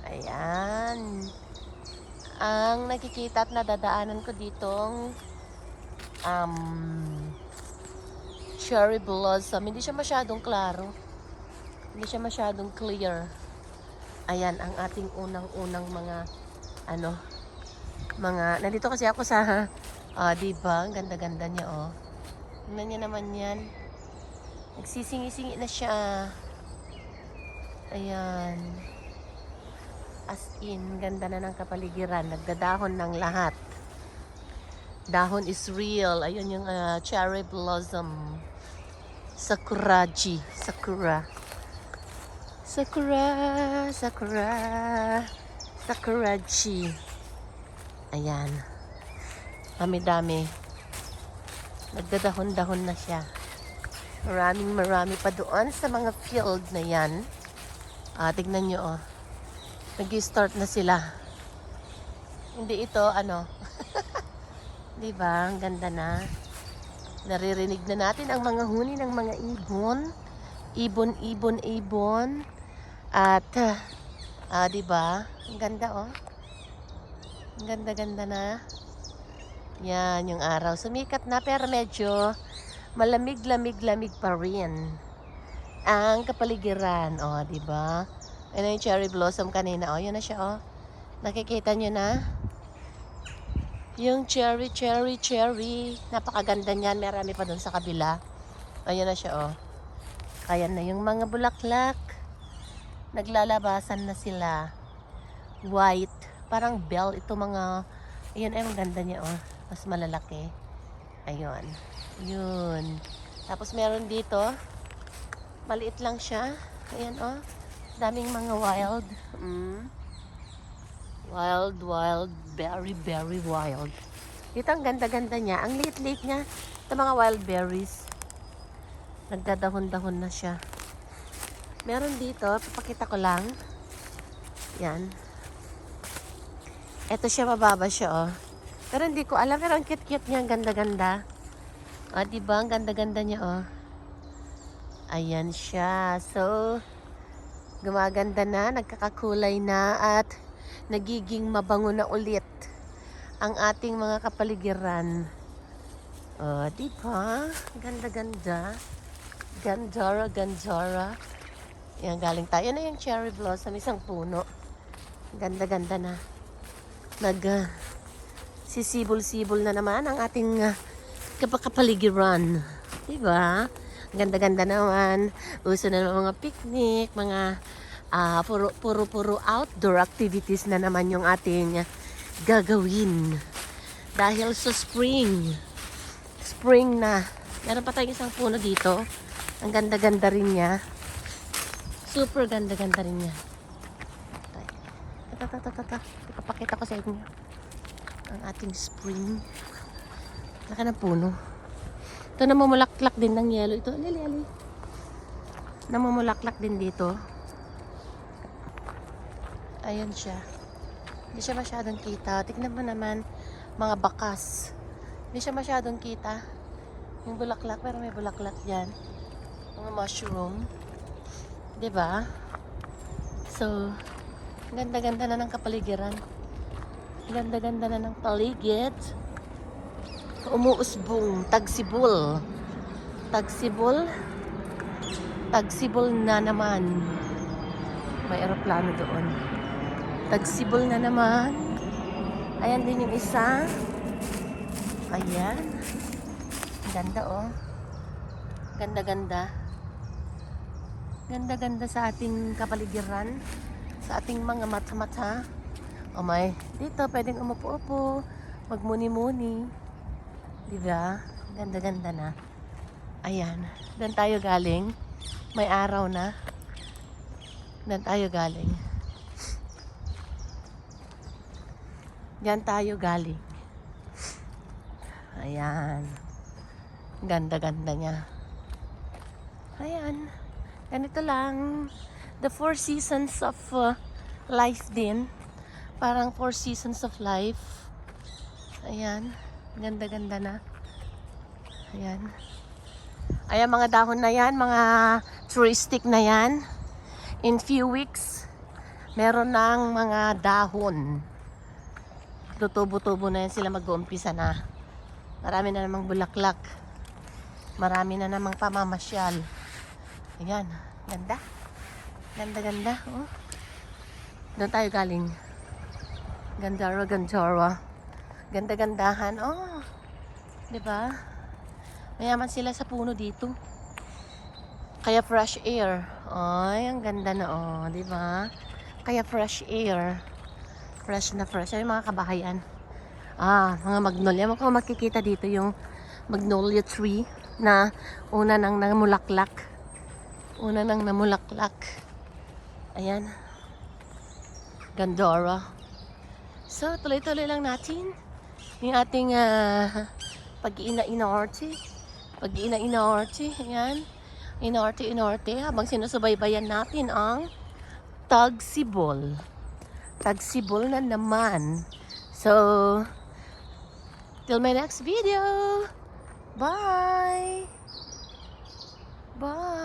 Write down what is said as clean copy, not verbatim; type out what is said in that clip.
Ayan. Ang nakikita at nadadaanan ko ditong um, cherry blossom. Hindi siya masyadong klaro. Hindi siya masyadong clear. Ayan ang ating unang-unang mga ano, nandito kasi ako sa diba? Ang ganda-ganda niya, oh. Tingnan niya naman yan. Nagsisingi-singi na siya. Ayan. As in, ganda na ng kapaligiran. Nagdadahon ng lahat. Dahon is real. Ayun yung cherry blossom. Sakuraji. Sakura. Sakura. Sakura. Sakuraji. Ayan. Dami-dami. Nagdadahon-dahon na siya. Marami pa doon sa mga field na yan. Tignan nyo, oh. Nag-start na sila. Hindi ito, diba? Ang ganda na. Naririnig na natin ang mga huni ng mga ibon. Ibon. At, diba? Ang ganda, oh. Ang ganda-ganda na. Yan, yung araw. Sumikat na, pero medyo malamig-lamig pa rin. Ang kapaligiran, oh, diba? Ano yung cherry blossom kanina, oh, yun na siya, oh. Nakikita nyo na? Yung cherry. Napakaganda niyan. Marami pa dun sa kabila. Ayun na siya, oh. Ayan na yung mga bulaklak. Naglalabasan na sila. White. Parang bell. Ito mga... Ayun, ang ganda niya, oh. Mas malalaki. Ayun. Yun. Tapos meron dito. Maliit lang siya. Ayan, oh. Daming mga wild. Wild. Very wild. Dito ang ganda-ganda niya. Ang liit-liit niya. Ito mga wild berries. Nagdadahon-dahon na siya. Meron dito. Papakita ko lang. Yan. Ito siya, mababa siya, oh. Pero hindi ko alam. Pero ang cute-cute niya. Ang ganda-ganda. Diba? Ang ganda-ganda niya, oh. Ayan siya. So, gumaganda na, nagkakakulay na, at nagiging mabango na ulit ang ating mga kapaligiran. Diba? Ganda-ganda. Gandara. Yan, galing tayo na yung cherry blossom, isang puno. Ganda-ganda na. Sisibol-sibol na naman ang ating kapaligiran. Diba? Ganda-ganda naman. Uso na naman mga picnic, mga puro outdoor activities na naman yung ating gagawin. Dahil sa spring na. Meron pa tayong isang puno dito. Ang ganda-ganda rin niya. Super ganda-ganda rin niya. Ipapakita ko sa inyo ang ating spring. Laki ng puno. Ito, namumulaklak din ng yelo. Ito, ali. Namumulaklak din dito. Ayan siya. Hindi siya masyadong kita. Tignan mo naman, mga bakas. Hindi siya masyadong kita. Yung bulaklak, pero may bulaklak yan. Mga mushroom. Diba? So, ganda-ganda na ng kapaligiran. Ganda-ganda na ng paligid. Umuusbong, tagsibol na naman. May eroplano doon. Tagsibol na naman. Ayan din yung isa. Ayan. Ganda, oh. Ganda-ganda. Ganda-ganda sa ating kapaligiran. Sa ating mga mata-mata. Oh my. Dito pwedeng umupo-upo. Magmuni-muni. Diba? Ganda-ganda na. Ayan. Doon tayo galing. May araw na. Doon tayo galing. Diyan tayo galing. Ayan. Ganda-ganda niya. Ayan. Ganito lang. The 4 seasons of life din. Parang 4 seasons of life. Ayan. Ganda-ganda na. Ayan. Ayan, mga dahon na yan. Mga touristic na yan. In few weeks, Meron ng mga dahon. Tutubo-tubo na yan sila, mag-uumpisa na. Marami na namang bulaklak. Marami na namang pamamasyal. Ayan, ganda. Ganda-ganda. Oh. Doon tayo galing. Gandara. Ganda-gandahan. Oh, diba? Mayaman sila sa puno dito. Kaya fresh air. Ay, ang ganda na, oh, diba? Kaya fresh air. Fresh na fresh. Ay, mga kabahayan. Mga magnolia. Kung makikita dito yung magnolia tree na una nang namulaklak. Ayan. Gandara. So, tuloy-tuloy lang natin yung ating pag-iina-inorte. Ayan. Inorte. Habang sinusubaybayan natin ang Tagsibol. Tagsibol na naman. So, till my next video. Bye! Bye!